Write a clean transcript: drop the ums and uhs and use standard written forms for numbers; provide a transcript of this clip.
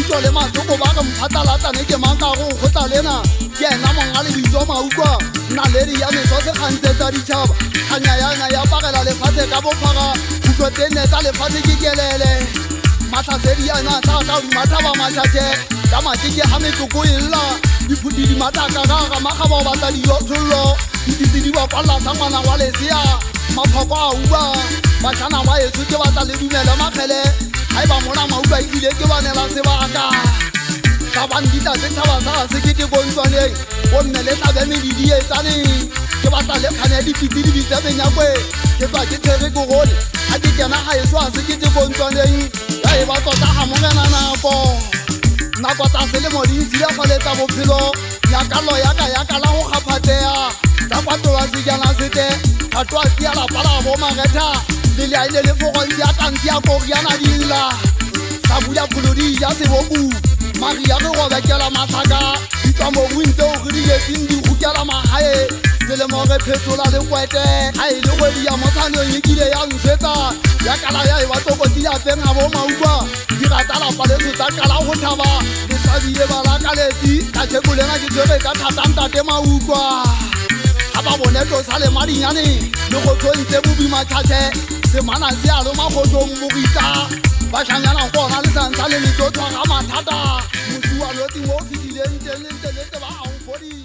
utlwa le matsoko ba ka mphatlalatane ke mang ka go kgotla lena ke ena monga le bitswa maukwa naledi ya meso se kgantsetsa ditšhaba kganyayana ya pagela lefatshe ka bophara utlwa teneta lefatshe ke kelele matlhasedi yana tsa ka mathaba matšhatšhe ka matšeke a metsoko e lla diphuti di mataka ka ga magaba o batla diyotlhollo dititse di bapalla sa ngwana wa lesea maphoko a uba batšhana ba eso ke batla le dumele makgele ga e ba mona mautlwa ebile ke banela sebaka ga bandita setšhaba sa se ke tekontswaneng bomme le tlabe medidi e tsaneng ke batla le kgane dipiti di bitsebenyakwe ke tswa ke tshwere kogole ga ke kena ga eso a se ke tekontswaneng ya e ba tota ga mongena nako nako tsa selemo di ntshile faletsa bophelo nyakalo yaka la go kgaphatsea ka kwatola sejana sete kgatwa sia lapa la bomagetha le leaile le fogontsi ya kantsi ya koriana dilla sa bula pholodi ya sebobu mari ya re gobekela mathaka ditswa mogwing tseo re diletseng di gokela magae selemo re phetola le kwete ga e le kgwedi ya motsaneng e kile ya ntshwetsa ya kala ya e ba tokoti lapeng ga bo maukwa dirata lapa leso tsa kala go thaba le swabile balakaletsi ka tšhekolena ke tshwere ka thatantate maukwa ga ba boneto sa le madinyaneng le go tsontse bobimatšhatšhe semana se a lo magotlong mogitsa bašanyana gona le santsa le letotshwa ga mathata mosi wa loting o fetileng teng le ntse ba gago fodi